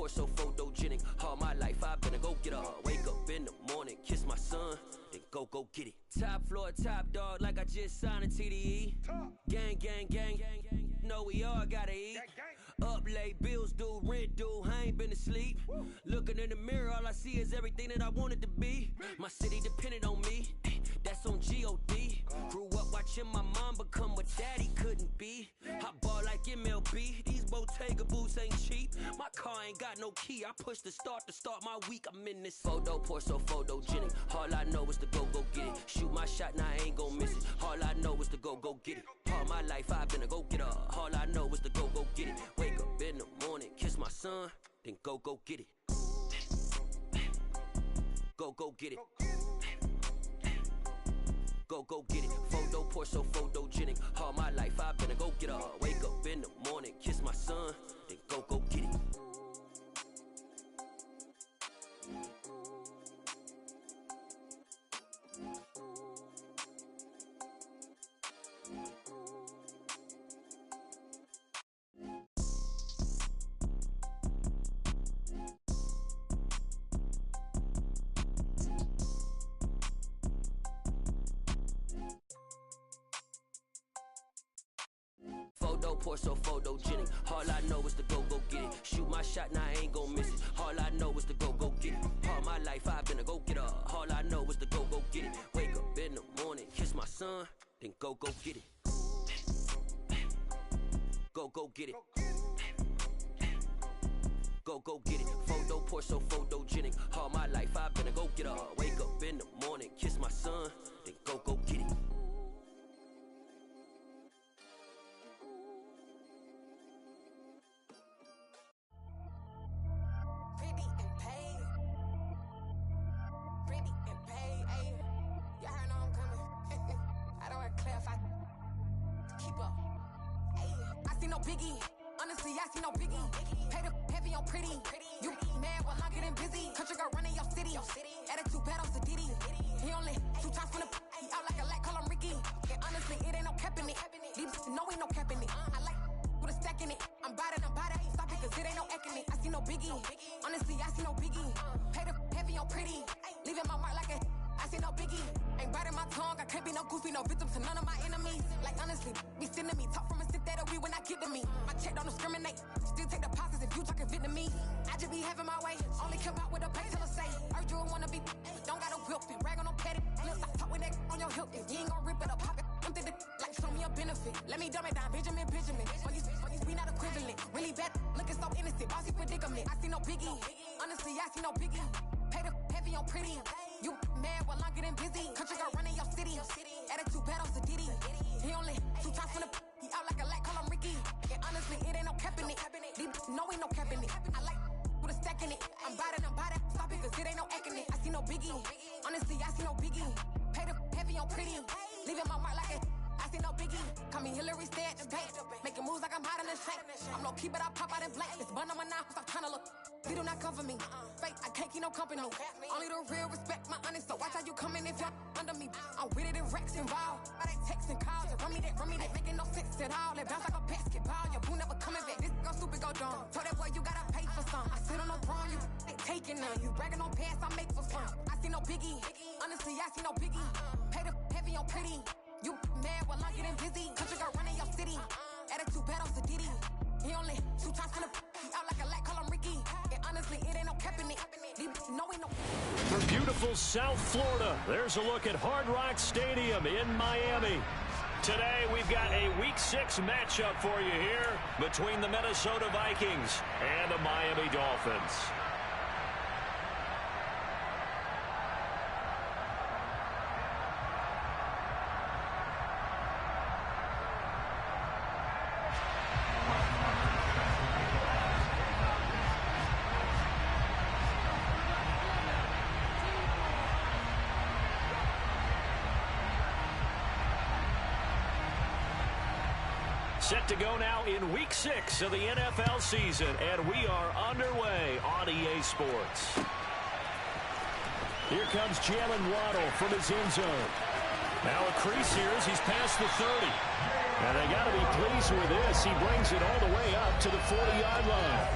so photogenic. All my life I've been a go-getter. Wake up in the morning, kiss my son, then go get it. Top floor, top dog, like I just signed a TDE. Gang, gang, gang, gang, gang. Know we all gotta eat. Up late, bills due, rent due, I ain't been asleep. Looking in the mirror, all I see is everything that I wanted to be. My city depended on me, that's on G.O.D. Grew up watching my mom become what daddy couldn't be. I ball like MLB, these Bottega boots ain't cheap. My car ain't got no key, I push the start to start my week. I'm in this photo, pour so photogenic. All I know is to go get it. Shoot my shot, now I ain't gon' miss it. All I know is to go get it. All my life I've been a go-getter. All I know is to go get it. Wake up in the morning, kiss my son, then go get it. Go get it. Go get it. Photo pour so photogenic. All my life I've been a go-getter. Wake up in the morning, kiss my son, then go get it. Photo pour so photogenic. All I know is to go get it. Shoot my shot, now I ain't gon' miss it. All I know is to go get it. All my life I've been a go-getter. All I know is to go get it. Wake up in the morning, kiss my son, then go get it. Go get it. Go get it. Photo pour so photogenic. All my life I've been a go-getter. Wake up in the morning, kiss my son, then go get it. Biggie, honestly, I see no biggie. Pay the heavy on pretty. You mad while I'm getting busy. Country girl running your city. Attitude bad on Diddy. He only 2 times from the he out like a lack, call him Ricky. And honestly, it ain't no cap in it. Leave no ain't no cap in it. I like with a stack in it. I'm bad. Stop it, cause it ain't no acting it. I see no biggie. Honestly, I see no biggie. Pay the heavy on pretty. Leaving my mark like a I see no biggie. Ain't biting my tongue. I can't be no goofy, no victim to none of my enemies. Like honestly, be sending me talk from a sit that we when I get to me. My check don't discriminate. Still take deposits if you talking Vietnamese. I just be having my way. Only come out with a pay till I say. Heard you wanna be. Don't got a whip and brag on no petty. Flips, I talk with that on your hip. If you ain't gon' rip it up, pop it. Empty the like show me a benefit. Let me dumb it down, Benjamin. For you, we not equivalent. Really bad, looking so innocent. Bossy predicament. I see no biggie. Honestly, I see no biggie. Pay the heavy on pretty. You mad while I'm getting busy. Country girl running your city. Attitude bad on Diddy. He only 2 times from the he out like a lack, call him Ricky. And honestly, it ain't no cap in it. No ain't no cap in it. I like with a stack in it. I'm bad. Stop it, cause it ain't no acting it. I see no biggie. Honestly, I see no biggie. Pay the heavy on pretty. Leaving my mark like a I see no biggie. Call me Hillary, stay at the bank. Making moves like I'm hot in the shank. I'm low key, but I pop out in blank. It's bun on my knife, I'm trying to look. You do not come for me. Fake, I can't keep no company. Only the real respect my honest. So watch how you coming if you're under me. I'm with it in Rex involved. I they text and calls and run me that making no sense at all. They bounce like a basketball. Your boo never coming back. This go stupid, go dumb. Told that boy you gotta pay for some. I sit on no throne, you ain't taking none. You bragging on past, I make for fun. I see no biggie. Honestly, I see no biggie. Pay the heavy on pretty. You mad while I'm getting busy. Country girl running your city. Attitude bad on Diddy. He only 2 times from the he out like a lack, call him Ricky. And honestly, it ain't no cap in it. No ain't no. From beautiful South Florida, there's a look at Hard Rock Stadium in Miami. Today, we've got a Week 6 matchup for you here between the Minnesota Vikings and the Miami Dolphins. Set to go now in Week 6 of the NFL season, and we are underway on EA Sports. Here comes Jalen Waddle from his end zone. Now a crease here as he's past the 30. And they got to be pleased with this. He brings it all the way up to the 40-yard line.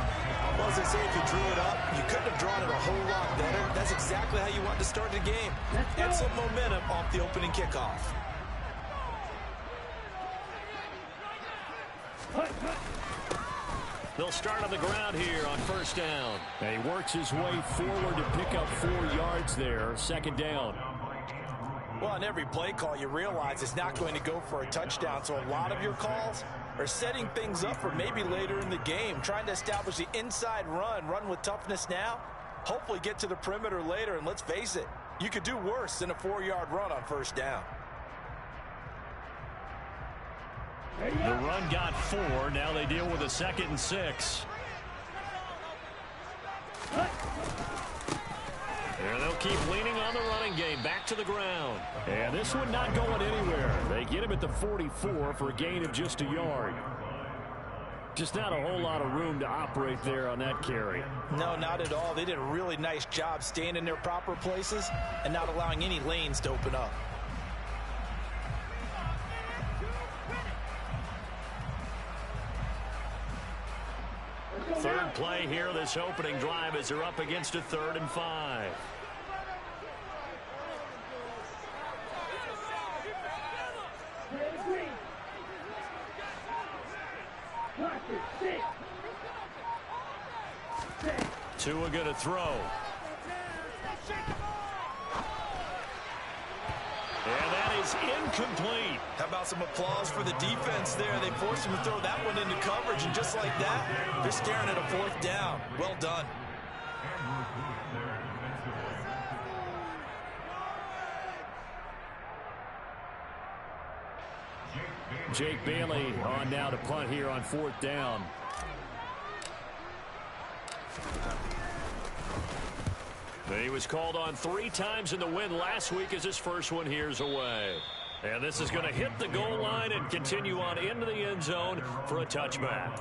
Well, as I say, if you drew it up, you couldn't have drawn it a whole lot better. That's exactly how you want to start the game. Get some momentum off the opening kickoff. They'll start on the ground here on first down. And he works his way forward to pick up 4 yards there. Second down. Well, on every play call, you realize it's not going to go for a touchdown. So a lot of your calls are setting things up for maybe later in the game, trying to establish the inside run with toughness now, hopefully get to the perimeter later. And let's face it, you could do worse than a 4-yard run on first down. The run got 4. Now they deal with a 2nd and 6. And they'll keep leaning on the running game. Back to the ground. And this one not going anywhere. They get him at the 44 for a gain of just a yard. Just not a whole lot of room to operate there on that carry. No, not at all. They did a really nice job staying in their proper places and not allowing any lanes to open up. Third play here, this opening drive, as they're up against a 3rd and 5. Tua gonna throw. And that is incomplete. How about some applause for the defense there? They forced him to throw that one into coverage, and just like that, they're staring at a 4th down. Well done. Jake Bailey on now to punt here on 4th down. He was called on 3 times in the win last week as his first one here's away. And this is going to hit the goal line and continue on into the end zone for a touchback.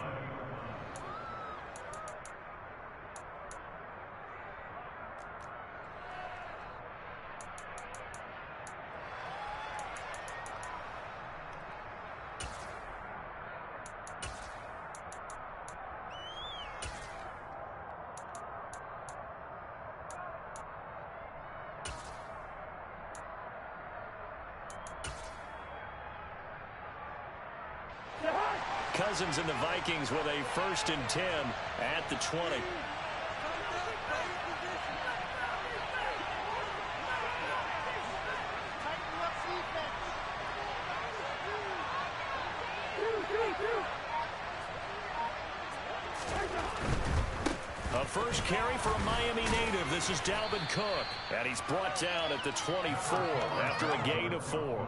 Cousins and the Vikings with a 1st and 10 at the 20. A first carry for a Miami native. This is Dalvin Cook. And he's brought down at the 24 after a gain of 4.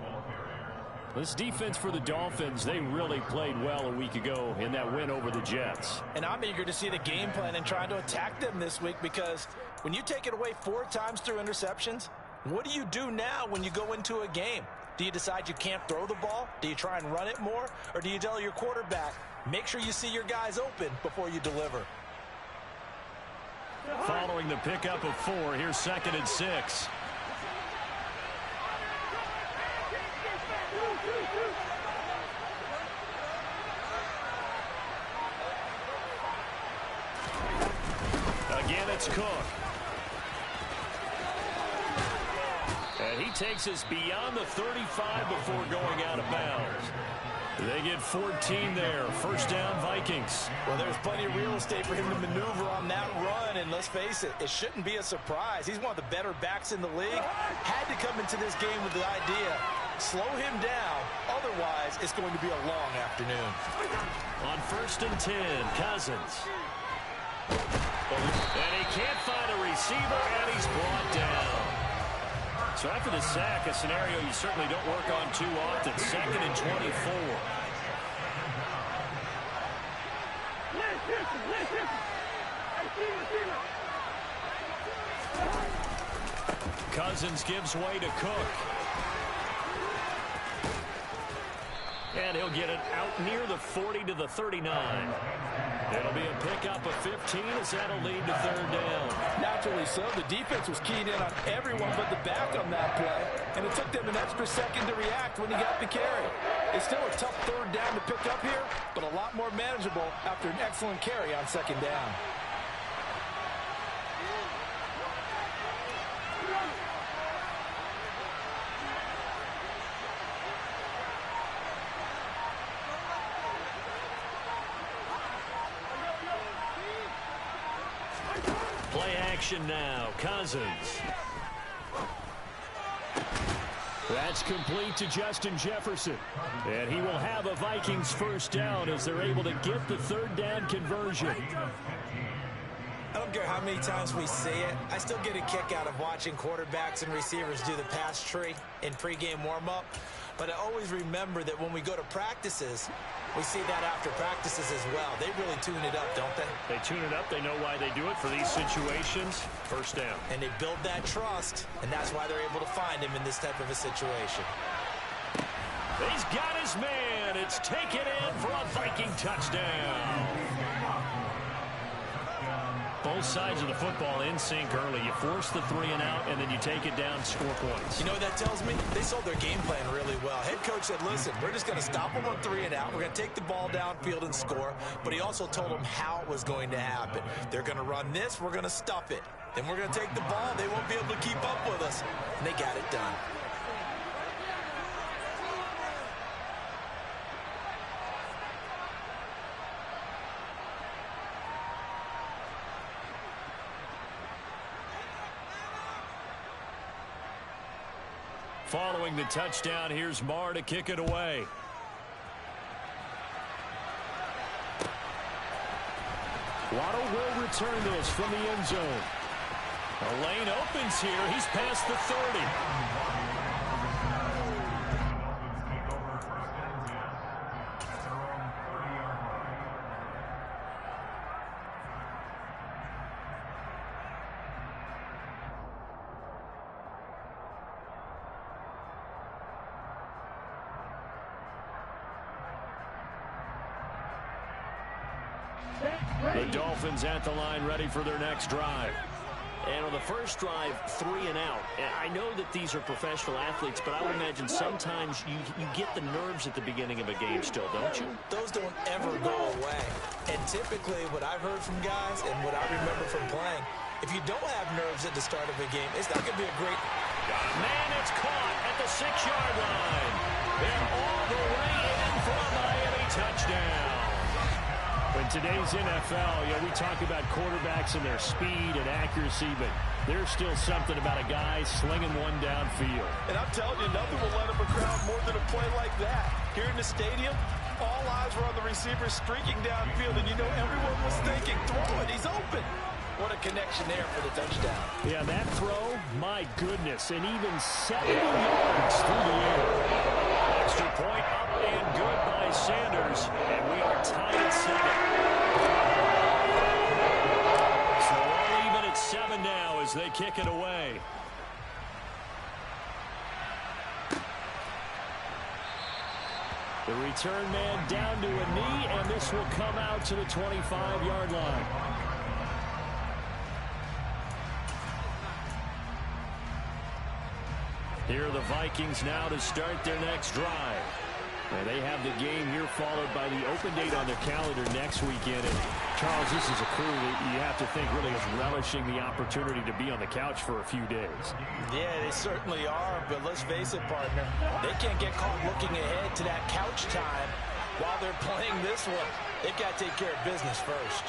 This defense for the Dolphins, they really played well a week ago in that win over the Jets. And I'm eager to see the game plan and trying to attack them this week, because when you take it away 4 times through interceptions, what do you do now when you go into a game? Do you decide you can't throw the ball? Do you try and run it more? Or do you tell your quarterback, make sure you see your guys open before you deliver? Following the pickup of 4, here's 2nd and 6. Again, it's Cook. And he takes us beyond the 35 before going out of bounds. They get 14 there. First down, Vikings. Well, there's plenty of real estate for him to maneuver on that run, and let's face it, it shouldn't be a surprise. He's one of the better backs in the league. Had to come into this game with the idea, slow him down, otherwise it's going to be a long afternoon. On 1st and 10, Cousins. And he can't find a receiver, and he's brought down. So after the sack, a scenario you certainly don't work on too often. 2nd and 24. Cousins gives way to Cook. And he'll get it out near the 40 to the 39. It'll be a pickup of 15 as that'll lead to 3rd down. Naturally so. The defense was keyed in on everyone but the back on that play, and it took them an extra second to react when he got the carry. It's still a tough third down to pick up here, but a lot more manageable after an excellent carry on second down. Play action now. Cousins. That's complete to Justin Jefferson. And he will have a Vikings first down as they're able to get the third down conversion. I don't care how many times we see it. I still get a kick out of watching quarterbacks and receivers do the pass tree in pregame warm-up. But I always remember that when we go to practices, we see that after practices as well. They really tune it up, don't they? They tune it up. They know why they do it for these situations. First down. And they build that trust, and that's why they're able to find him in this type of a situation. He's got his man. It's taken in for a Viking touchdown. Both sides of the football in sync early. You force the 3 and out, and then you take it down, score points. You know what that tells me? They sold their game plan really well. Head coach said, listen, we're just going to stop them on 3 and out. We're going to take the ball downfield and score. But he also told them how it was going to happen. They're going to run this. We're going to stuff it. Then we're going to take the ball. They won't be able to keep up with us. And they got it done. Following the touchdown, here's Marr to kick it away. Waddle will return this from the end zone. A lane opens here. He's past the 30. The Dolphins at the line ready for their next drive. And on the first drive, 3 and out. And I know that these are professional athletes, but I would imagine sometimes you get the nerves at the beginning of a game still, don't you? Those don't ever go away. And typically what I've heard from guys and what I remember from playing, if you don't have nerves at the start of a game, it's not going to be a great... Man, it's caught at the 6-yard line. They're all the way in for a Miami touchdown. In today's NFL, we talk about quarterbacks and their speed and accuracy, but there's still something about a guy slinging one downfield. And I'm telling you, nothing will let him a crowd more than a play like that. Here in the stadium, all eyes were on the receiver streaking downfield, and you know everyone was thinking, throw it, he's open. What a connection there for the touchdown. Yeah, that throw, my goodness, and even 70 yards through the air. Extra point up and good by Sanders, and we are tied at 7. So all even at 7 now as they kick it away. The return man down to a knee, and this will come out to the 25-yard line. Here are the Vikings now to start their next drive. And they have the game here followed by the open date on their calendar next weekend. And Charles, this is a crew that you have to think really is relishing the opportunity to be on the couch for a few days. Yeah, they certainly are, but let's face it, partner. They can't get caught looking ahead to that couch time while they're playing this one. They've got to take care of business first.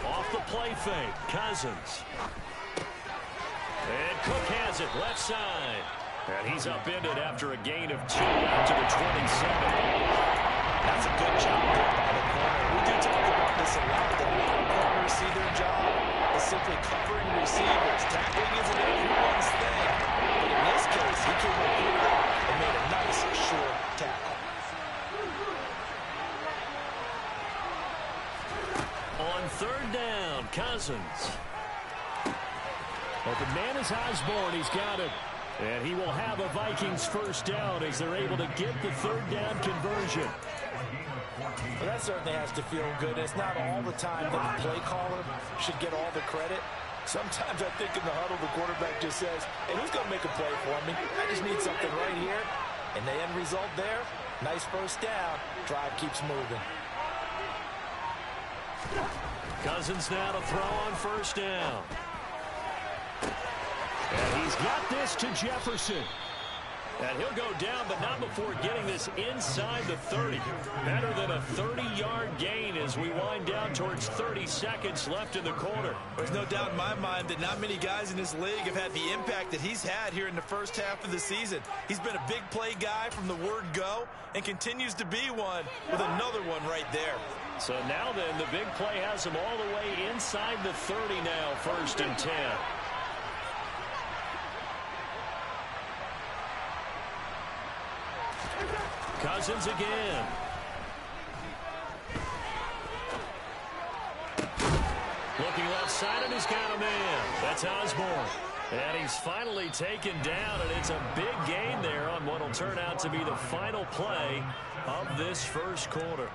Off the play fake, Cousins. And Cook has it, left side. And he's upended after a gain of 2 out to the 27. That's a good job there by the corner. We do talk about this a lot. The corners see their job is simply covering receivers. Tackling isn't everyone's thing. But in this case, he came up quickly and made a nice, short tackle. On third down, Cousins. Open man is Osborne. He's got it. And he will have a Vikings first down as they're able to get the third down conversion. Well, that certainly has to feel good. It's not all the time that the play caller should get all the credit. Sometimes I think in the huddle, the quarterback just says, hey, who's going to make a play for me? I just need something right here. And the end result there, nice first down. Drive keeps moving. Cousins now to throw on first down. And he's got this to Jefferson. And he'll go down, but not before getting this inside the 30. Better than a 30-yard gain as we wind down towards 30 seconds left in the quarter. There's no doubt in my mind that not many guys in this league have had the impact that he's had here in the first half of the season. He's been a big play guy from the word go and continues to be one with another one right there. So now then, the big play has him all the way inside the 30 now, 1st and 10. Cousins again. Looking left side, and he's got a man. That's Osborne. And he's finally taken down, and it's a big gain there on what will turn out to be the final play of this first quarter.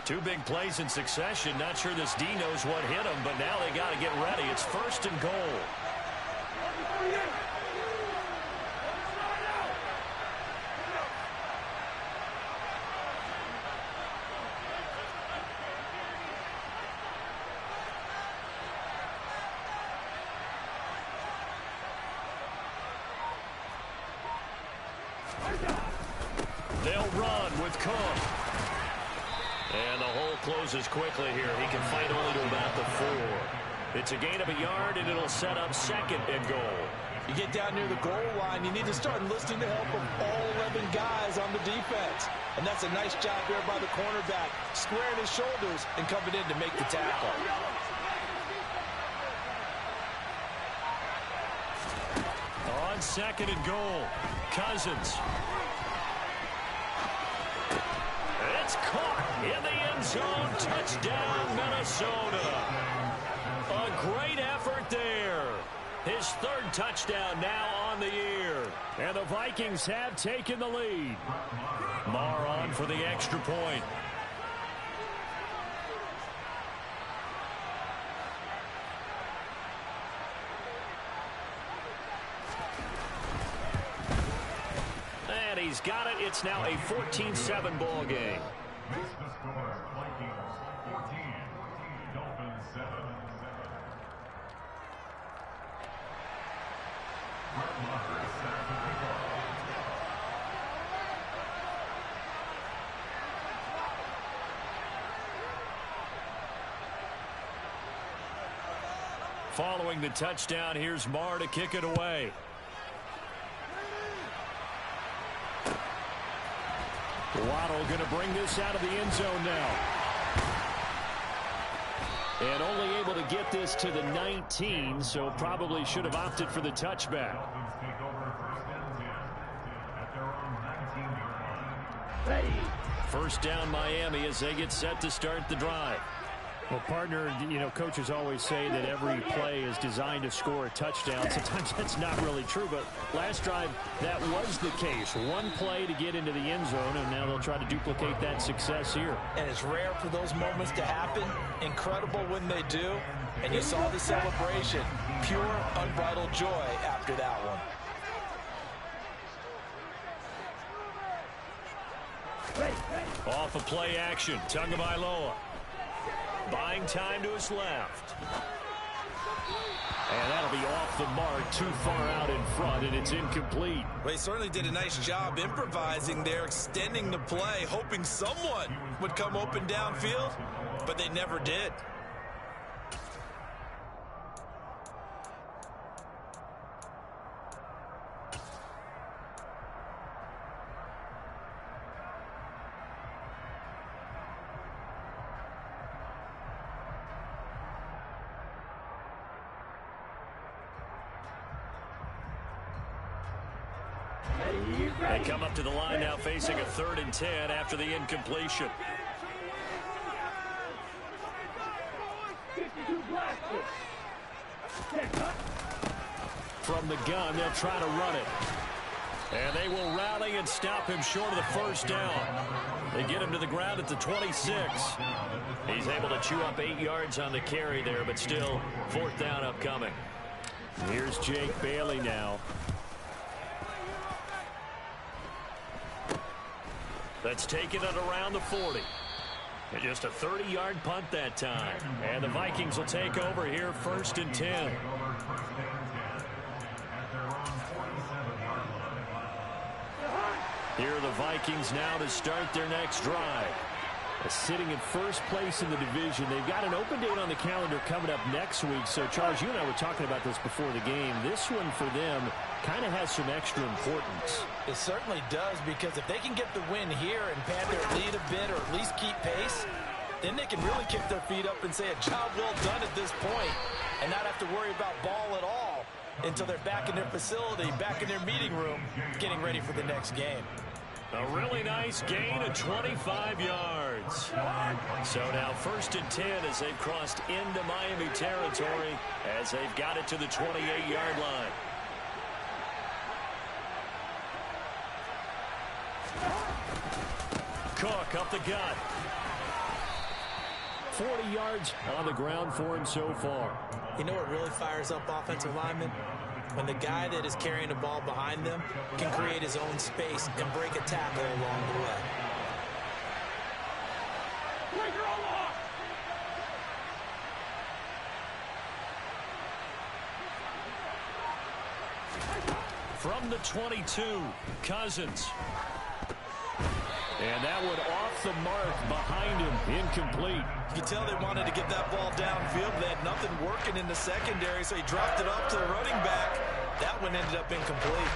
Two big plays in succession. Not sure this D knows what hit him, but now they got to get ready. It's 1st and goal. They'll run with Cook. And the hole closes quickly here. He can fight only to about the 4. It's a gain of a yard, and it'll set up 2nd and goal. You get down near the goal line, you need to start enlisting the help of all 11 guys on the defense. And that's a nice job there by the cornerback, squaring his shoulders and coming in to make the tackle. On 2nd and goal, Cousins. It's caught in the end zone. Touchdown, Minnesota. A great effort there. His 3rd touchdown now on the year. And the Vikings have taken the lead. Marr on for the extra point. And he's got it. It's now a 14-7 ball game. Vikings 14, Dolphins 7. Following the touchdown, here's Marr to kick it away. Waddle going to bring this out of the end zone now. And only able to get this to the 19, so probably should have opted for the touchback. First down Miami as they get set to start the drive. Well, partner, you know, coaches always say that every play is designed to score a touchdown. Sometimes that's not really true, but last drive, that was the case. One play to get into the end zone, and now they'll try to duplicate that success here. And it's rare for those moments to happen. Incredible when they do. And you saw the celebration. Pure, unbridled joy after that one. Off of play action, Tagovailoa. Buying time to his left. And that'll be off the mark, too far out in front, and it's incomplete. Well, he certainly did a nice job improvising there, extending the play, hoping someone would come open downfield, but they never did. They come up to the line now facing a 3rd and 10 after the incompletion. From the gun, they'll try to run it. And they will rally and stop him short of the first down. They get him to the ground at the 26. He's able to chew up 8 yards on the carry there, but still 4th down upcoming. Here's Jake Bailey now. That's taken it around the 40. And just a 30-yard punt that time. And the Vikings will take over here 1st and 10. Here are the Vikings now to start their next drive. Sitting in first place in the division. They've got an open date on the calendar coming up next week. So, Charles, you and I were talking about this before the game. This one for them kind of has some extra importance. It certainly does, because if they can get the win here and pad their lead a bit or at least keep pace, then they can really kick their feet up and say a job well done at this point and not have to worry about ball at all until they're back in their facility, back in their meeting room, getting ready for the next game. A really nice gain of 25 yards. So now 1st and 10 as they've crossed into Miami territory as they've got it to the 28-yard line. Cook up the gut. 40 yards on the ground for him so far. You know what really fires up offensive linemen? When the guy that is carrying the ball behind them can create his own space and break a tackle along the way. From the 22, Cousins. And that one off the mark behind him, incomplete. You can tell they wanted to get that ball downfield. They had nothing working in the secondary, so he dropped it off to the running back. That one ended up incomplete.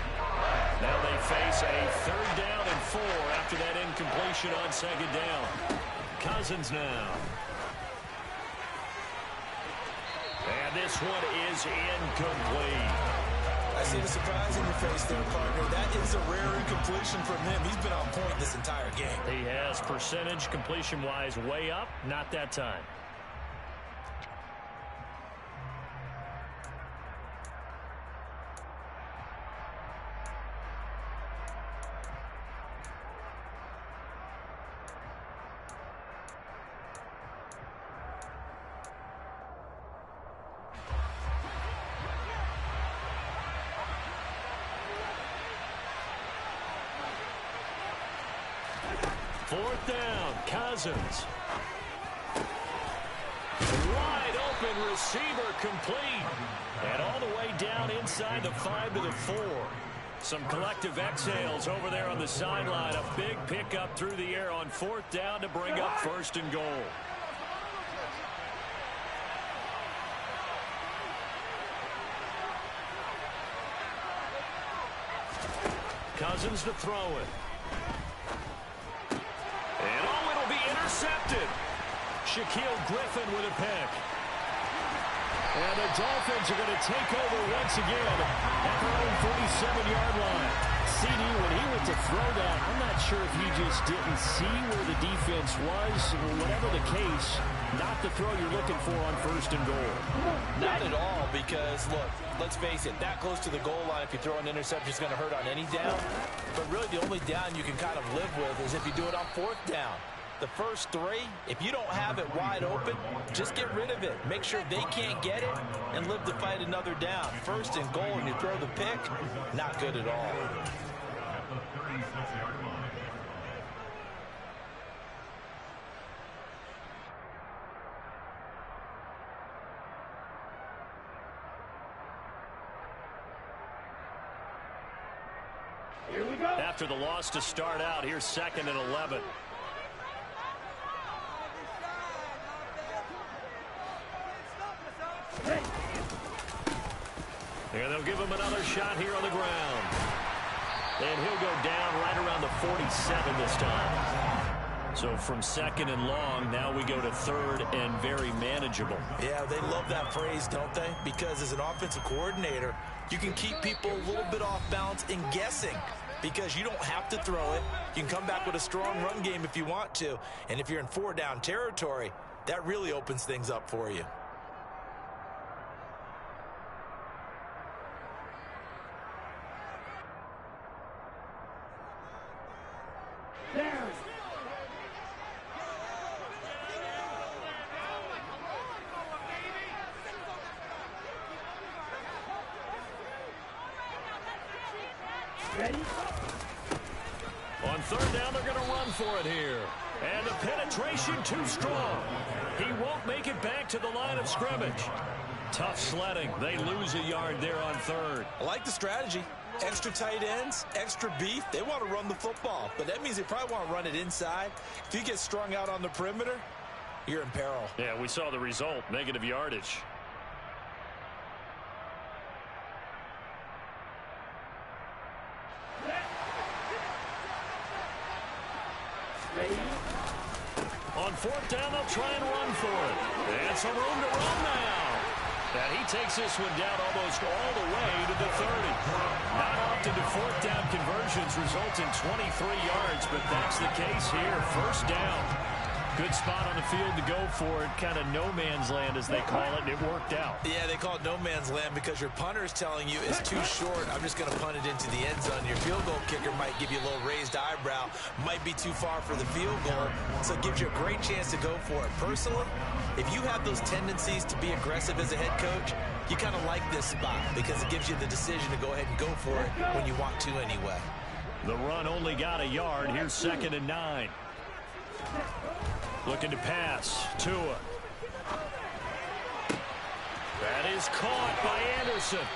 Now they face a 3rd down and 4 after that incompletion on 2nd down. Cousins now. And this one is incomplete. I see the surprise in your face there, partner. That is a rare incompletion from him. He's been on point this entire game. He has percentage completion-wise way up, not that time. Fourth down, Cousins. Wide open receiver complete. And all the way down inside the 5 to the 4. Some collective exhales over there on the sideline. A big pickup through the air on 4th down to bring up 1st and goal. Cousins to throw it. And oh, it'll be intercepted. Shaquille Griffin with a pick. And the Dolphins are going to take over once again at their own 47-yard line. CD, when he went to throw that, I'm not sure if he just didn't see where the defense was. Whatever the case, not the throw you're looking for on 1st and goal. Not at all, because, look, let's face it, that close to the goal line, if you throw an interception, is going to hurt on any down. But really, the only down you can kind of live with is if you do it on 4th down. The first 3, if you don't have it wide open, just get rid of it. Make sure they can't get it and live to fight another down. 1st and goal, and you throw the pick, not good at all. At the 36-yard line. After the loss to start out, here's 2nd and 11. And they'll give him another shot here on the ground. And he'll go down right around the 47 this time. So from 2nd and long, now we go to 3rd and very manageable. Yeah, they love that phrase, don't they? Because as an offensive coordinator, you can keep people a little bit off balance and guessing. because you don't have to throw it. You can come back with a strong run game if you want to. And if you're in 4-down territory, that really opens things up for you. On third down, they're going to run for it here. And the penetration too strong. He won't make it back to the line of scrimmage. Tough sledding. They lose a yard there on third. I like the strategy. Extra tight ends, extra beef. They want to run the football, but that means they probably want to run it inside. If you get strung out on the perimeter, you're in peril. Yeah, we saw the result. Negative yardage. On fourth down, they'll try and run for it. And some room to run now. And he takes this one down almost all the way to the 30. Not often do fourth down conversions result in 23 yards, but that's the case here. First down. Good spot on the field to go for it. Kind of no man's land, as they call it, and it worked out. Yeah, they call it no man's land because your punter is telling you it's too short. I'm just going to punt it into the end zone. Your field goal kicker might give you a little raised eyebrow. Might be too far for the field goal, so it gives you a great chance to go for it. Personally, if you have those tendencies to be aggressive as a head coach, you kind of like this spot because it gives you the decision to go ahead and go for it when you want to anyway. The run only got a yard. Here's 2nd and 9. Looking to pass. Tua. That is caught by Anderson.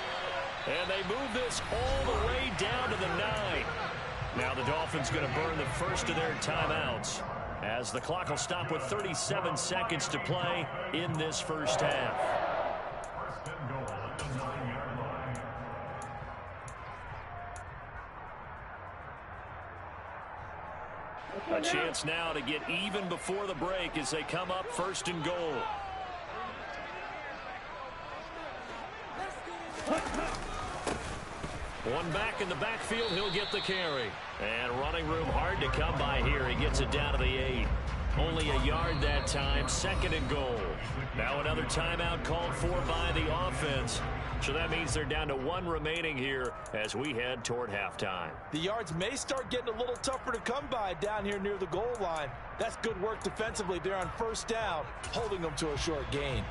And they move this all the way down to the 9. Now the Dolphins going to burn the first of their timeouts, as the clock will stop with 37 seconds to play in this first half. First and goal at the 9-yard line. A chance now to get even before the break as they come up 1st and goal. One back in the backfield, he'll get the carry. And running room hard to come by here. He gets it down to the 8. Only a yard that time, 2nd and goal. Now another timeout called for by the offense. So that means they're down to 1 remaining here as we head toward halftime. The yards may start getting a little tougher to come by down here near the goal line. That's good work defensively there on first down, holding them to a short gain.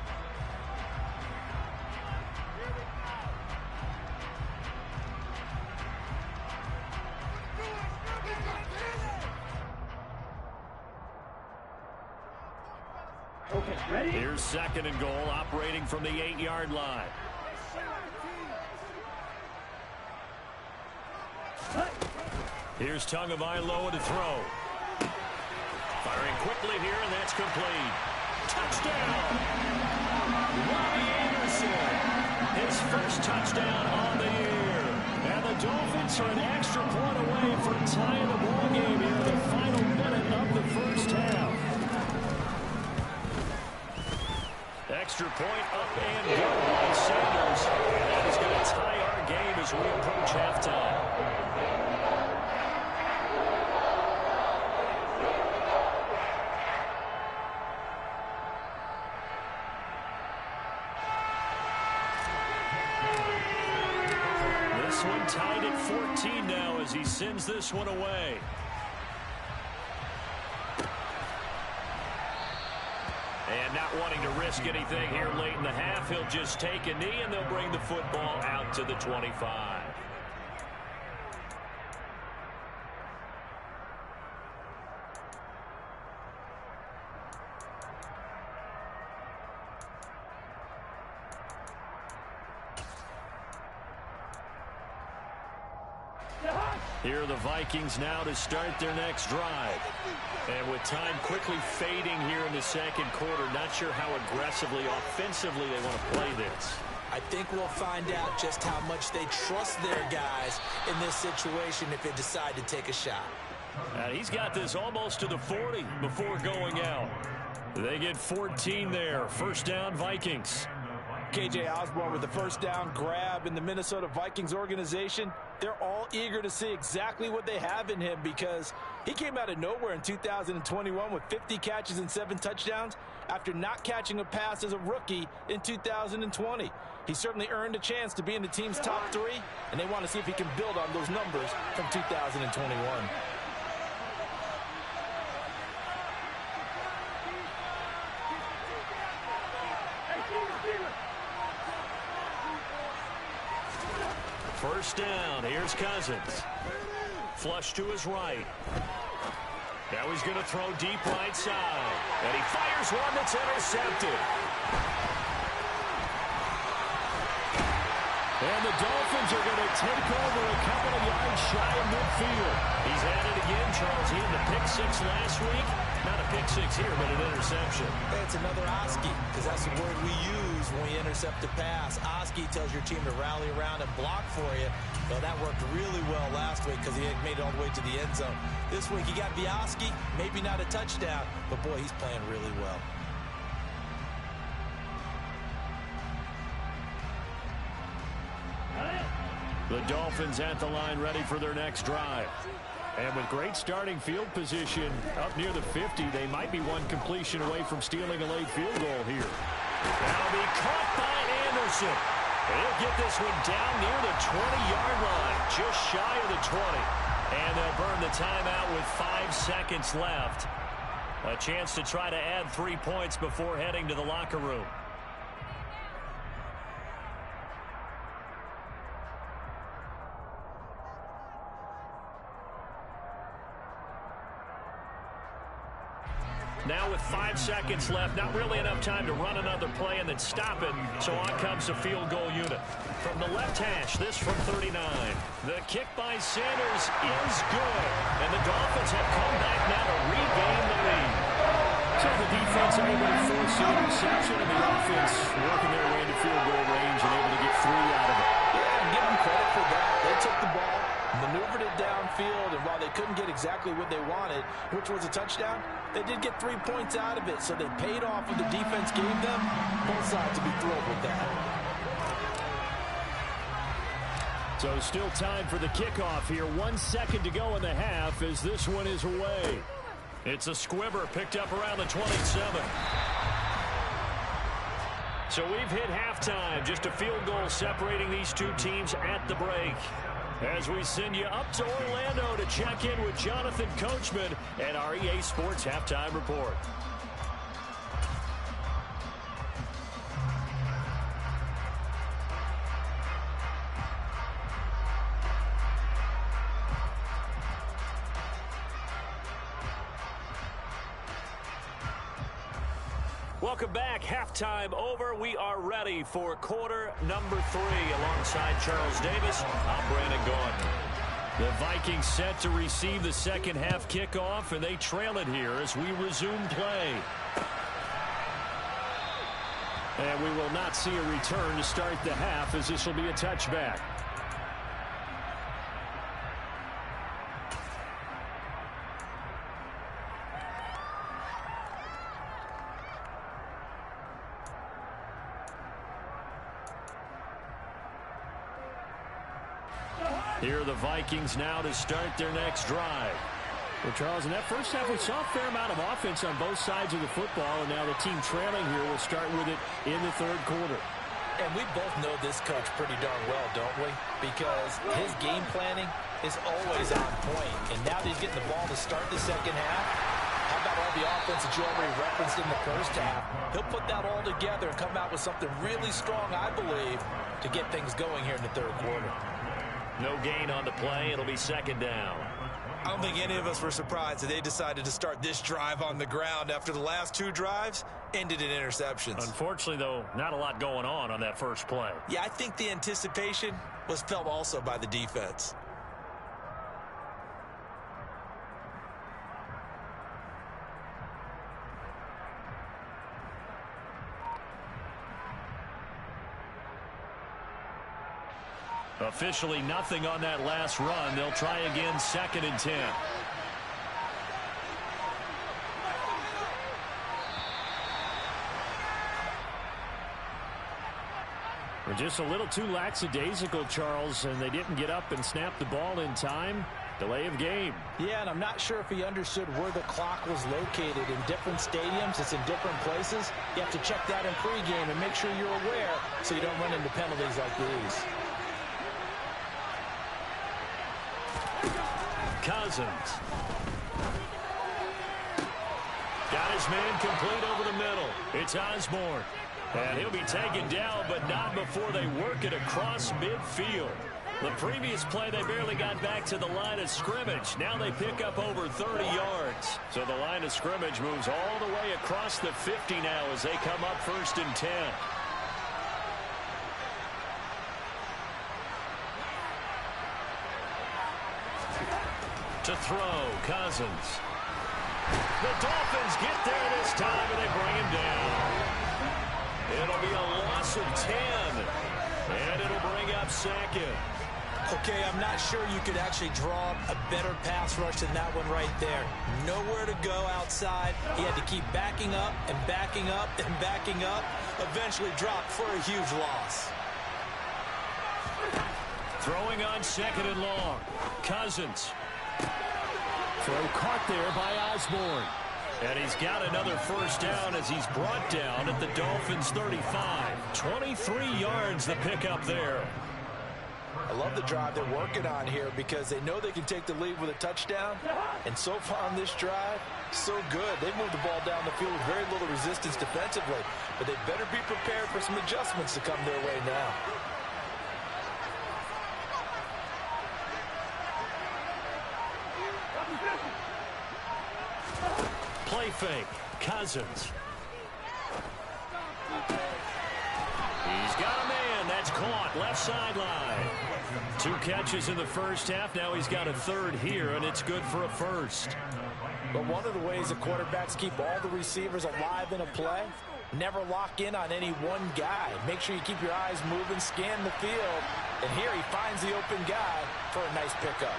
Here's 2nd and goal, operating from the 8-yard line. Here's Tagovailoa to throw. Firing quickly here, and that's complete. Touchdown! Robbie Anderson, his first touchdown on the year. And the Dolphins are an extra point away from tying the ball game here in the final minute of the first half. Extra point up and good by Sanders. And that is going to tie our game as we approach halftime. This one tied at 14 now as he sends this one away. And not wanting to risk anything here late in the half, he'll just take a knee and they'll bring the football out to the 25. Here are the Vikings now to start their next drive. And with time quickly fading here in the second quarter, not sure how aggressively, offensively they want to play this. I think we'll find out just how much they trust their guys in this situation if they decide to take a shot. He's got this almost to the 40 before going out. They get 14 there. First down, Vikings. K.J. Osborne with the first down grab in the Minnesota Vikings organization. They're all eager to see exactly what they have in him because he came out of nowhere in 2021 with 50 catches and 7 touchdowns after not catching a pass as a rookie in 2020. He certainly earned a chance to be in the team's top 3, and they want to see if he can build on those numbers from 2021. First down. Here's Cousins. Flush to his right. Now he's going to throw deep right side. And he fires one that's intercepted. And the Dolphins are going to take over a couple of yards shy of midfield. He's at it again, Charles. He had the pick 6 last week. Not a pick 6 here, but an interception. It's another Oski, because that's the word we use when we intercept a pass. Oski tells your team to rally around and block for you. Well, that worked really well last week because he had made it all the way to the end zone. This week he got the Oski, maybe not a touchdown, but boy, he's playing really well. The Dolphins at the line ready for their next drive. And with great starting field position up near the 50, they might be one completion away from stealing a late field goal here. That'll be caught by Anderson. He'll get this one down near the 20-yard line, just shy of the 20. And they'll burn the timeout with 5 seconds left. A chance to try to add 3 points before heading to the locker room. Now with 5 seconds left, not really enough time to run another play and then stop it. So on comes the field goal unit. From the left hash, this from 39. The kick by Sanders is good. And the Dolphins have come back now to regain the lead. So the defense able to force the interception, and the offense working their way into field goal range and able to get 3 out of it. Yeah, and give them credit for that. They took the ball, maneuvered it downfield, and while they couldn't get exactly what they wanted, which was a touchdown, they did get 3 points out of it, so they paid off what the defense gave them. Both sides to be thrilled with that. So still time for the kickoff here. 1 second to go in the half as this one is away. It's a squibber picked up around the 27. So we've hit halftime. Just a field goal separating these two teams at the break. As we send you up to Orlando to check in with Jonathan Coachman at our EA Sports Halftime Report. Welcome back. Halftime over. We are ready for quarter number 3. Alongside Charles Davis, I'm Brandon Gordon. The Vikings set to receive the second half kickoff, and they trail it here as we resume play. And we will not see a return to start the half, as this will be a touchback. Here are the Vikings now to start their next drive. Well, Charles, in that first half, we saw a fair amount of offense on both sides of the football, and now the team trailing here will start with it in the third quarter. And we both know this coach pretty darn well, don't we? Because his game planning is always on point. And now that he's getting the ball to start the second half, how about all the offense that you already referenced in the first half? He'll put that all together and come out with something really strong, I believe, to get things going here in the third quarter. No gain on the play. It'll be second down. I don't think any of us were surprised that they decided to start this drive on the ground after the last 2 drives ended in interceptions. Unfortunately, though, not a lot going on that first play. Yeah, I think the anticipation was felt also by the defense. Officially nothing on that last run. They'll try again, 2nd and 10. We're just a little too lackadaisical, Charles, and they didn't get up and snap the ball in time. Delay of game. Yeah, and I'm not sure if he understood where the clock was located. In different stadiums, it's in different places. You have to check that in pregame and make sure you're aware so you don't run into penalties like these. Cousins. Got his man complete over the middle. It's Osborne. And he'll be taken down, but not before they work it across midfield. The previous play, they barely got back to the line of scrimmage. Now they pick up over 30 yards. So the line of scrimmage moves all the way across the 50 now as they come up 1st and 10. To throw, Cousins. The Dolphins get there this time, and they bring him down. It'll be a loss of 10, and it'll bring up 2nd. Okay, I'm not sure you could actually draw a better pass rush than that one right there. Nowhere to go outside. He had to keep backing up and backing up and backing up. Eventually dropped for a huge loss. Throwing on 2nd and long. Cousins. Throw caught there by Osborne. And he's got another 1st down as he's brought down at the Dolphins' 35. 23 yards the pickup there. I love the drive they're working on here because they know they can take the lead with a touchdown. And so far on this drive, so good. They moved the ball down the field with very little resistance defensively. But they better be prepared for some adjustments to come their way now. Play fake. Cousins. He's got a man. That's caught. Left sideline. 2 catches in the first half. Now he's got a 3rd here, and it's good for a 1st. But one of the ways the quarterbacks keep all the receivers alive in a play, never lock in on any one guy. Make sure you keep your eyes moving, scan the field. And here he finds the open guy for a nice pickup.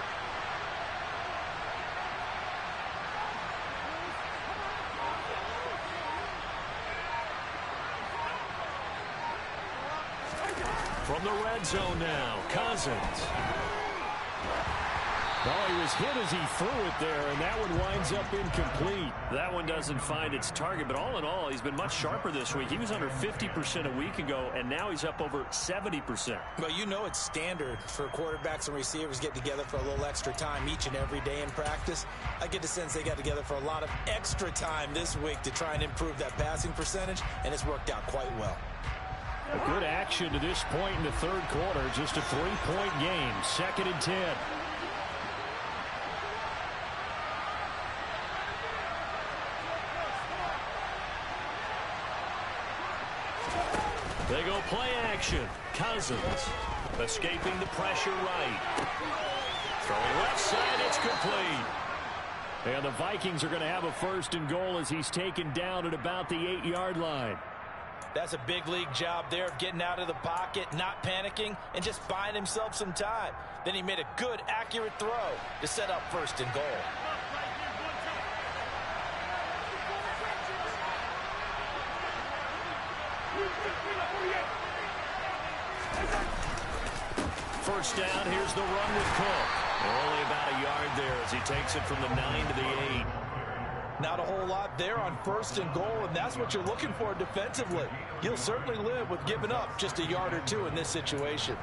From the red zone now, Cousins. Oh, he was hit as he threw it there, and that one winds up incomplete. That one doesn't find its target, but all in all, he's been much sharper this week. He was under 50% a week ago, and now he's up over 70%. Well, you know it's standard for quarterbacks and receivers to get together for a little extra time each and every day in practice. I get the sense they got together for a lot of extra time this week to try and improve that passing percentage, and it's worked out quite well. A good action to this point in the 3rd quarter. Just a 3-point game. 2nd and 10. They go play action. Cousins escaping the pressure right. Throwing left side. It's complete. And the Vikings are going to have a 1st and goal as he's taken down at about the 8-yard line. That's a big league job there of getting out of the pocket, not panicking, and just buying himself some time. Then he made a good, accurate throw to set up 1st and goal. First down, here's the run with Cook. Only about a yard there as he takes it from the 9 to the 8. Not a whole lot there on 1st and goal, and that's what you're looking for defensively. You'll certainly live with giving up just a yard or 2 in this situation.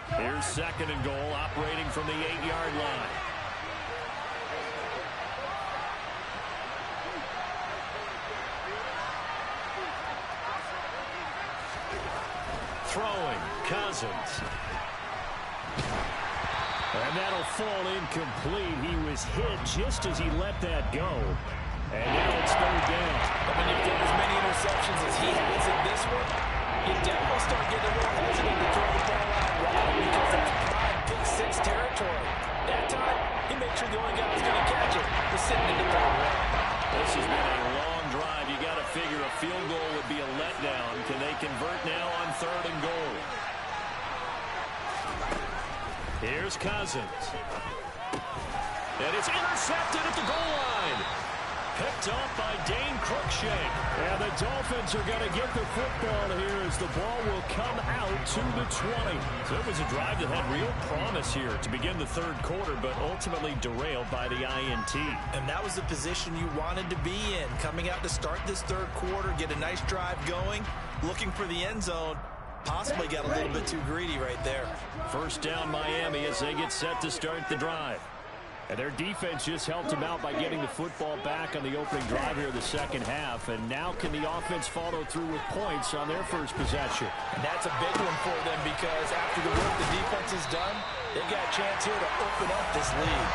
Here's 2nd and goal, operating from the 8-yard line. Throwing, Cousins. And that'll fall incomplete. He was hit just as he let that go. And now it's 3rd down. I mean, if there was many interceptions as he has in this one, you definitely start getting a little hesitant to throw the ball out wide because that's prime pick 6 territory. That time, he made sure the only guy who was going to catch it was sitting in the 3rd round. This has been a long drive. You got to figure a field goal would be a letdown. Can they convert now on 3rd and goal? Here's Cousins. And it's intercepted at the goal line. Picked up by Dane Cruikshank. And the Dolphins are going to get the football here as the ball will come out to the 20. So it was a drive that had real promise here to begin the third quarter, but ultimately derailed by the INT. And that was the position you wanted to be in. Coming out to start this third quarter, get a nice drive going, looking for the end zone. Possibly got a little bit too greedy right there. First down Miami as they get set to start the drive. And their defense just helped them out by getting the football back on the opening drive here in the second half. And now can the offense follow through with points on their first possession? And that's a big one for them because after the work the defense has done, they've got a chance here to open up this lead.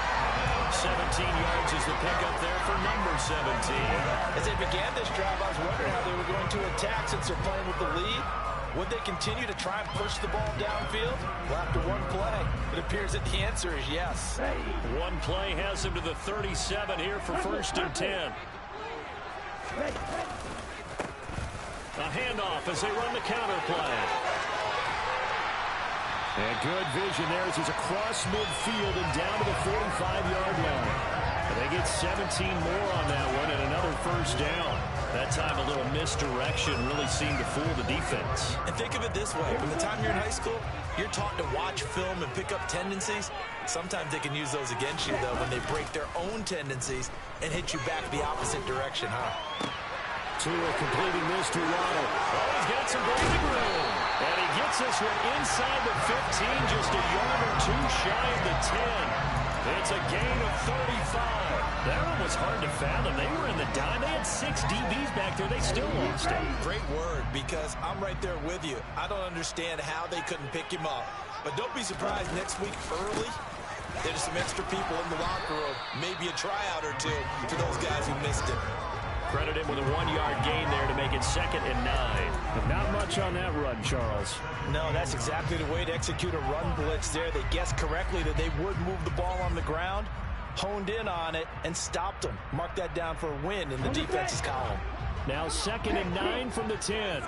17 yards is the pickup there for number 17. As they began this drive, I was wondering how they were going to attack since they're playing with the lead. Would they continue to try and push the ball downfield? Well, after one play, it appears that the answer is yes. One play has them to the 37 here for 1st and 10. A handoff as they run the counter play. And good vision there as he's across midfield and down to the 45-yard line. And they get 17 more on that one and another first down. That time a little misdirection really seemed to fool the defense. And think of it this way. From the time you're in high school, you're taught to watch film and pick up tendencies. Sometimes they can use those against you, though, when they break their own tendencies and hit you back the opposite direction, huh? Tua completing this to Waddle. Oh, he's got some breathing room. And he gets this one inside the 15, just a yard or two shy of the 10. It's a gain of 35. That one was hard to fathom. They were in the dime. They had 6 DBs back there. They still lost it. Great word, because I'm right there with you. I don't understand how they couldn't pick him up. But don't be surprised next week early, there's some extra people in the locker room. Maybe a tryout or two to those guys who missed it. Credit him with a 1-yard gain there to make it 2nd and 9. Not much on that run, Charles. No, that's exactly the way to execute a run blitz there. They guessed correctly that they would move the ball on the ground, honed in on it, and stopped them. Mark that down for a win in the defense's column. Now 2nd and 9 from the 10.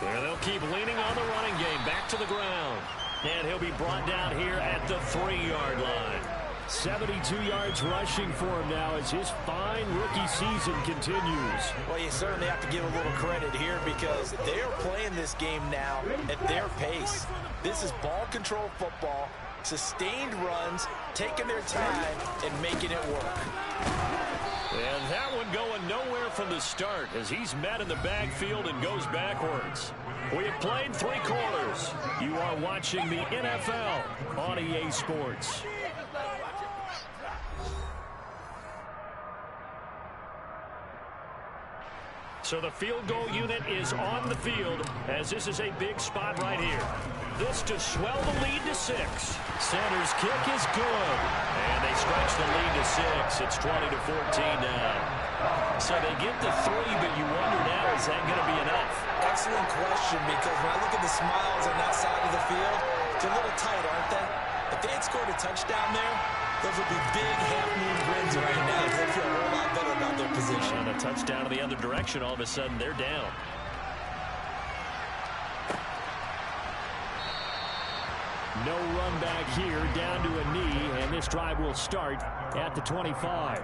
There they'll keep leaning on the running game. Back to the ground. And he'll be brought down here at the 3-yard line. 72 yards rushing for him now as his fine rookie season continues. Well, you certainly have to give a little credit here because they're playing this game now at their pace. This is ball control football, sustained runs, taking their time, and making it work. And that one going nowhere from the start as he's met in the backfield and goes backwards. We have played 3 quarters. You are watching the NFL on EA Sports. So the field goal unit is on the field as this is a big spot right here. This to swell the lead to 6. Sanders' kick is good. And they stretch the lead to 6. It's 20-14 now. So they get the 3, but you wonder now, is that going to be enough? Excellent question, because when I look at the smiles on that side of the field, it's a little tight, aren't they? If they had scored a touchdown there, those would be big half-moon grins right now. They feel a whole lot better about their position. And a touchdown in the other direction, all of a sudden they're down. No run back here, down to a knee, and this drive will start at the 25.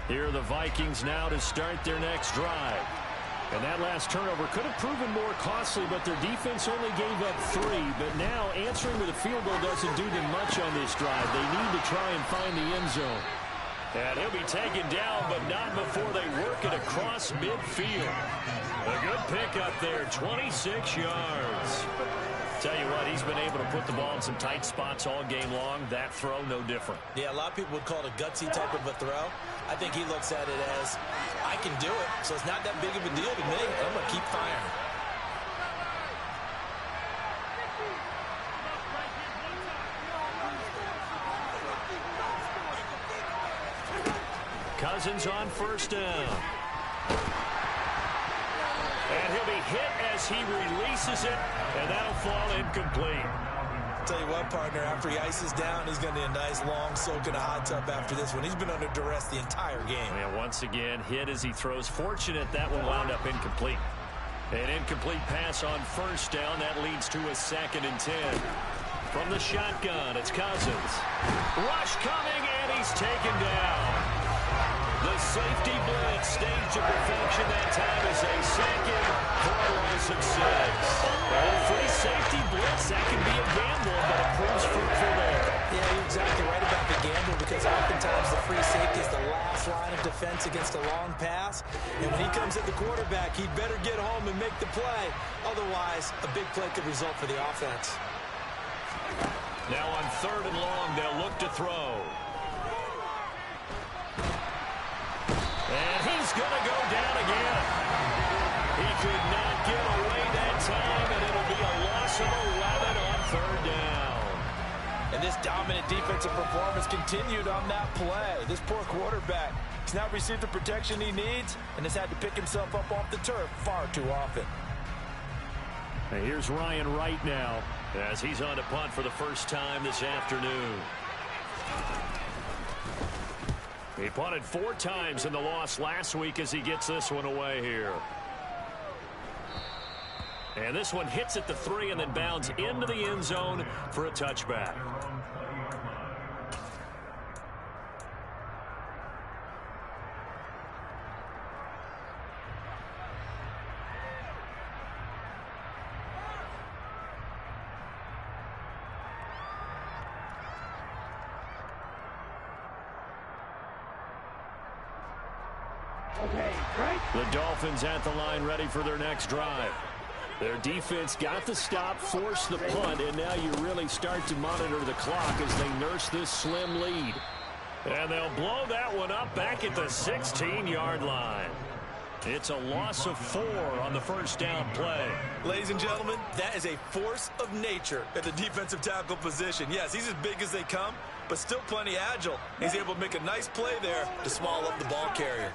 Here are the Vikings now to start their next drive. And that last turnover could have proven more costly, but their defense only gave up 3. But now answering with a field goal doesn't do them much on this drive. They need to try and find the end zone. And he'll be taken down, but not before they work it across midfield. A good pickup there, 26 yards. Tell you what, he's been able to put the ball in some tight spots all game long. That throw, no different. Yeah, a lot of people would call it a gutsy type of a throw. I think he looks at it as, I can do it, so it's not that big of a deal to me. I'm going to keep firing. Cousins on first down. And he'll be hit as he releases it, and that'll fall incomplete. Tell you what, partner, after he ices down, he's going to need a nice long soak in a hot tub after this one. He's been under duress the entire game. And once again, hit as he throws. Fortunate that one wound up incomplete. An incomplete pass on first down. That leads to a 2nd and 10. From the shotgun, it's Cousins. Rush coming, and he's taken down. The safety blitz staged to perfection that time is a second for a loss of 6. A free safety blitz, that can be a gamble, but it proves fruitful there. Yeah, you're exactly right about the gamble because oftentimes the free safety is the last line of defense against a long pass. And when he comes at the quarterback, he'd better get home and make the play. Otherwise, a big play could result for the offense. Now on 3rd and long, they'll look to throw. And he's going to go down again. He could not get away that time, and it'll be a loss of 11 on 3rd down. And this dominant defensive performance continued on that play. This poor quarterback has not received the protection he needs and has had to pick himself up off the turf far too often. And here's Ryan Wright now as he's on to punt for the first time this afternoon. He punted 4 times in the loss last week as he gets this one away here. And this one hits at the 3 and then bounds into the end zone for a touchback. The Dolphins at the line ready for their next drive. Their defense got the stop, forced the punt, and now you really start to monitor the clock as they nurse this slim lead. And they'll blow that one up back at the 16-yard line. It's a loss of 4 on the first down play. Ladies and gentlemen, that is a force of nature at the defensive tackle position. Yes, he's as big as they come, but still plenty agile. He's able to make a nice play there to swallow up the ball carrier.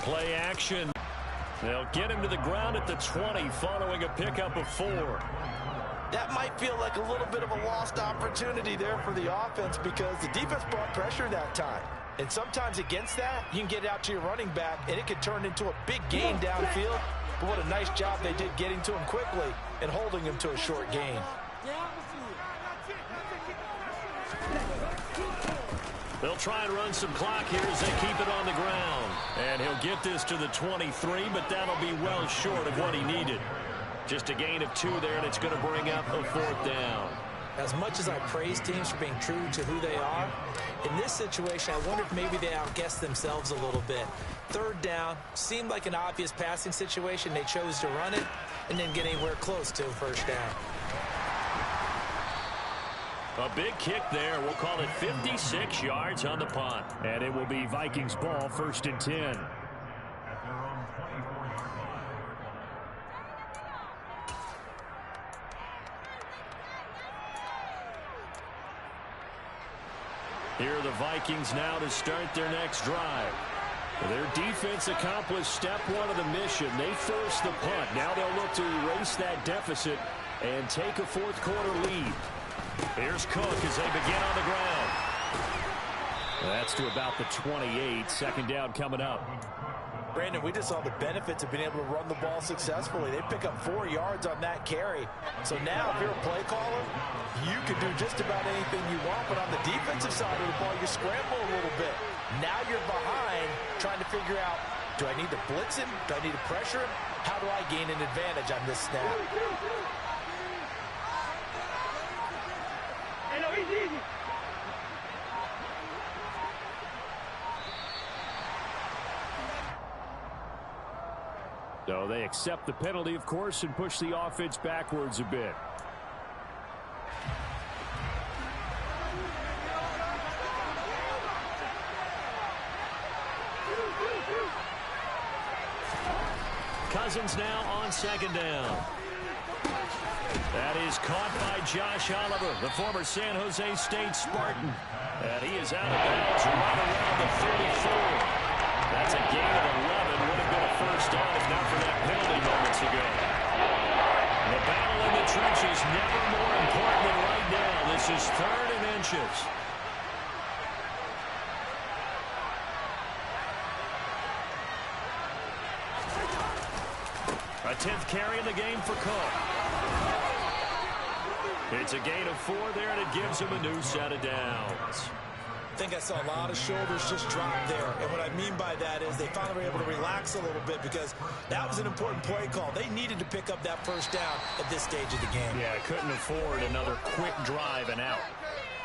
Play action. They'll get him to the ground at the 20 following a pickup of 4. That might feel like a little bit of a lost opportunity there for the offense because the defense brought pressure that time. And sometimes against that, you can get out to your running back, and it could turn into a big gain downfield. But what a nice job they did getting to him quickly and holding him to a short gain. They'll try and run some clock here as they keep it on the ground. And he'll get this to the 23, but that'll be well short of what he needed. Just a gain of 2 there, and it's going to bring up a 4th down. As much as I praise teams for being true to who they are, in this situation, I wonder if maybe they outguessed themselves a little bit. 3rd down seemed like an obvious passing situation. They chose to run it and didn't get anywhere close to a first down. A big kick there. We'll call it 56 yards on the punt. And it will be Vikings ball, 1st and 10. Here are the Vikings now to start their next drive. Their defense accomplished step 1 of the mission. They forced the punt. Now they'll look to erase that deficit and take a 4th quarter lead. Here's Cook as they begin on the ground. That's to about the 28. 2nd down coming up. Brandon, we just saw the benefits of being able to run the ball successfully. They pick up 4 yards on that carry. So now, if you're a play caller, you can do just about anything you want. But on the defensive side of the ball, you scramble a little bit. Now you're behind, trying to figure out Do I need to blitz him? Do I need to pressure him? How do I gain an advantage on this snap? So they accept the penalty, of course, and push the offense backwards a bit. Cousins now on second down. That is caught by Josh Oliver, the former San Jose State Spartan. And he is out of bounds right around the 34. That's a gain of 11. Would have been a first down if not for that penalty moments ago. The battle in the trenches never more important than right now. This is 3rd and inches. A 10th carry in the game for Cook. It's a gain of 4 there, and it gives him a new set of downs. I think I saw a lot of shoulders just drop there. And what I mean by that is they finally were able to relax a little bit because that was an important play call. They needed to pick up that first down at this stage of the game. Yeah, couldn't afford another quick drive and out.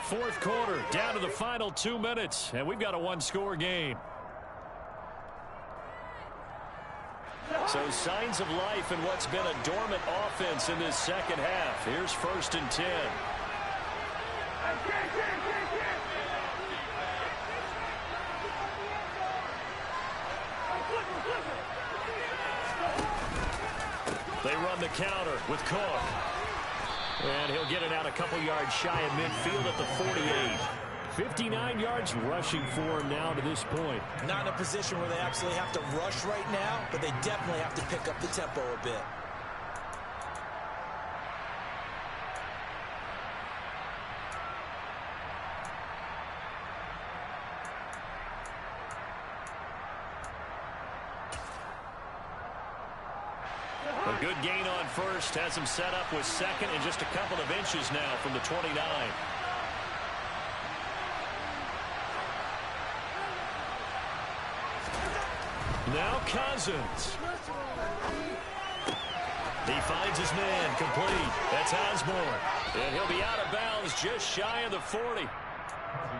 4th quarter, down to the final 2 minutes, and we've got a one-score game. So signs of life in what's been a dormant offense in this second half. Here's 1st and 10. They run the counter with Cook. And he'll get it out a couple yards shy of midfield at the 48. 59 yards rushing for him now to this point. Not in a position where they absolutely have to rush right now, but they definitely have to pick up the tempo a bit. A good gain on first has him set up with second and just a couple of inches now from the 29. Now Cousins. He finds his man complete. That's Osborne. And he'll be out of bounds just shy of the 40.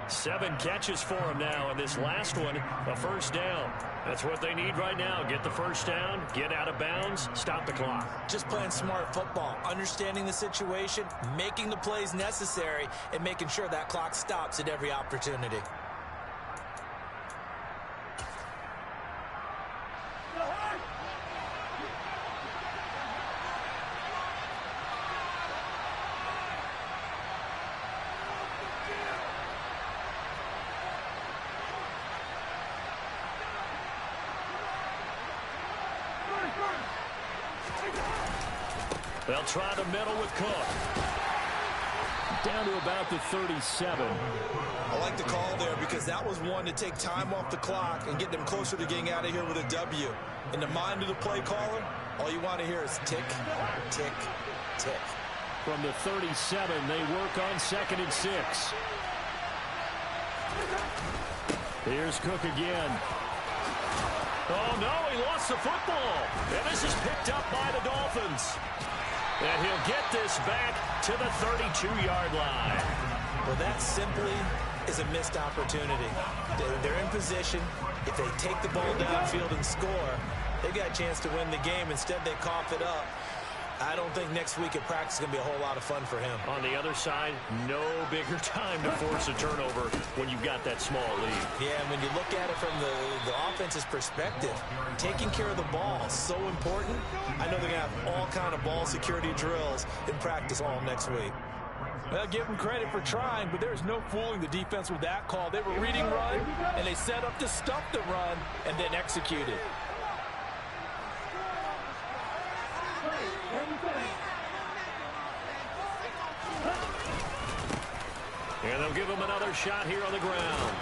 7 catches for him now, and this last one, a first down. That's what they need right now. Get the first down, get out of bounds, stop the clock. Just playing smart football, understanding the situation, making the plays necessary, and making sure that clock stops at every opportunity. They'll try the middle with Cook. Down to about the 37. I like the call there because that was one to take time off the clock and get them closer to getting out of here with a W. In the mind of the play caller, all you want to hear is tick, tick, tick. From the 37, they work on 2nd and 6. Here's Cook again. Oh, no, he lost the football. And this is picked up by the Dolphins. And he'll get this back to the 32-yard line. Well, that simply is a missed opportunity. They're in position. If they take the ball downfield and score, they've got a chance to win the game. Instead, they cough it up. I don't think next week at practice is going to be a whole lot of fun for him. On the other side, no bigger time to force a turnover when you've got that small lead. Yeah, and when you look at it from the offense's perspective, taking care of the ball is so important. I know they're going to have all kind of ball security drills in practice all next week. Well, give them credit for trying, but there's no fooling the defense with that call. They were reading run, and they set up to stop the run and then executed. And they'll give him another shot here on the ground.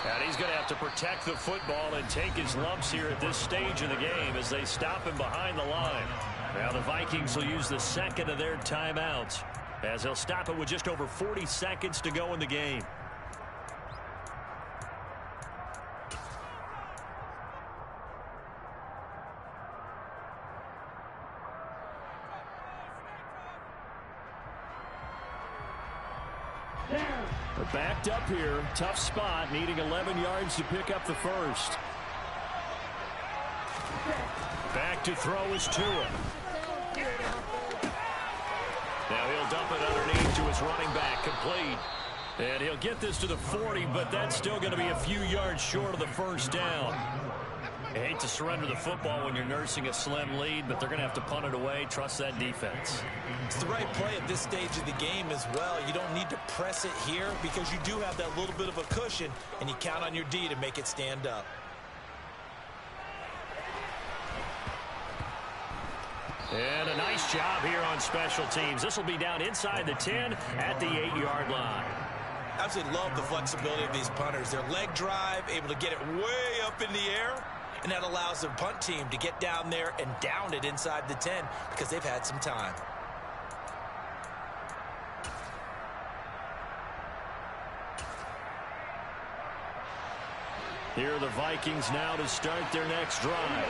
And he's going to have to protect the football and take his lumps here at this stage of the game as they stop him behind the line. Now the Vikings will use the second of their timeouts as they'll stop it with just over 40 seconds to go in the game. They're backed up here. Tough spot, needing 11 yards to pick up the first. Back to throw is Tua. Now he'll dump it underneath to his running back, complete. And he'll get this to the 40, but that's still going to be a few yards short of the first down. I hate to surrender the football when you're nursing a slim lead, but they're going to have to punt it away. Trust that defense. It's the right play at this stage of the game as well. You don't need to press it here because you do have that little bit of a cushion, and you count on your D to make it stand up. And a nice job here on special teams. This will be down inside the 10 at the 8-yard line. Absolutely love the flexibility of these punters. Their leg drive, able to get it way up in the air, and that allows the punt team to get down there and down it inside the 10 because they've had some time. Here are the Vikings now to start their next drive.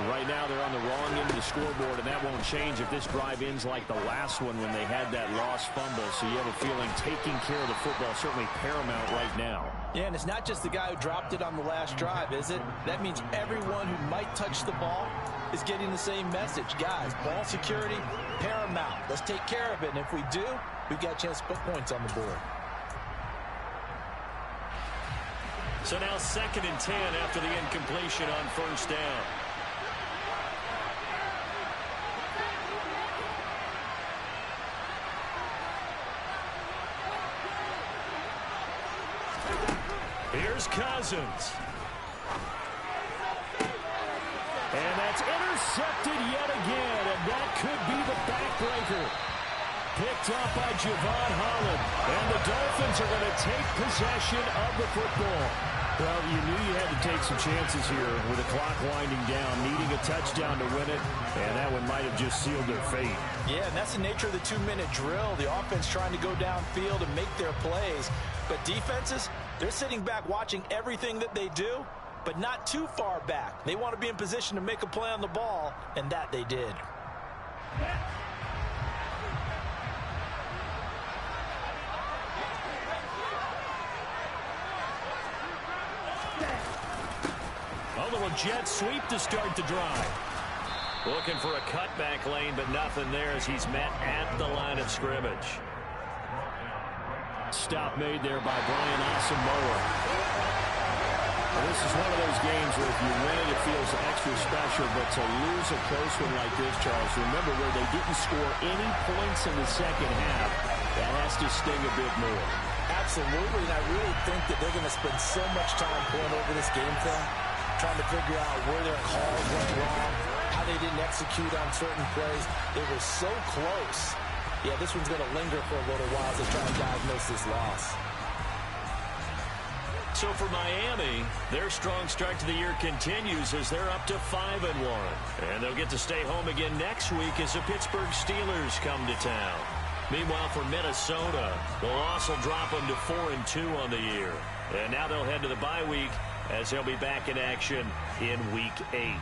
Right now they're on the wrong end of the scoreboard, and that won't change if this drive ends like the last one when they had that lost fumble. So you have a feeling taking care of the football is certainly paramount right now. Yeah, and it's not just the guy who dropped it on the last drive, is it? That means everyone who might touch the ball is getting the same message. Guys, ball security, paramount. Let's take care of it, and if we do, we've got a chance to put points on the board. So now 2nd and 10 after the incompletion on first down. Here's Cousins. And that's intercepted yet again, and that could be the backbreaker. Picked up by Javon Holland, and the Dolphins are going to take possession of the football. Well, you knew you had to take some chances here with the clock winding down, needing a touchdown to win it, and that one might have just sealed their fate. Yeah, and that's the nature of the 2-minute drill. The offense trying to go downfield and make their plays. But defenses, they're sitting back watching everything that they do, but not too far back. They want to be in position to make a play on the ball, and that they did. A little jet sweep to start the drive. Looking for a cutback lane, but nothing there as he's met at the line of scrimmage. Stop made there by Brian Asamoah. Well, this is one of those games where if you win it, it feels extra special, but to lose a close one like this, Charles, remember where they didn't score any points in the second half, that has to sting a bit more. Absolutely, and I really think that they're going to spend so much time going over this game film, trying to figure out where their calls went wrong, how they didn't execute on certain plays. They were so close. Yeah, this one's going to linger for a little while as they try to diagnose this loss. So for Miami, their strong start to the year continues as they're up to 5-1. And they'll get to stay home again next week as the Pittsburgh Steelers come to town. Meanwhile, for Minnesota, the loss will drop them to 4-2 on the year. And now they'll head to the bye week as they'll be back in action in Week 8.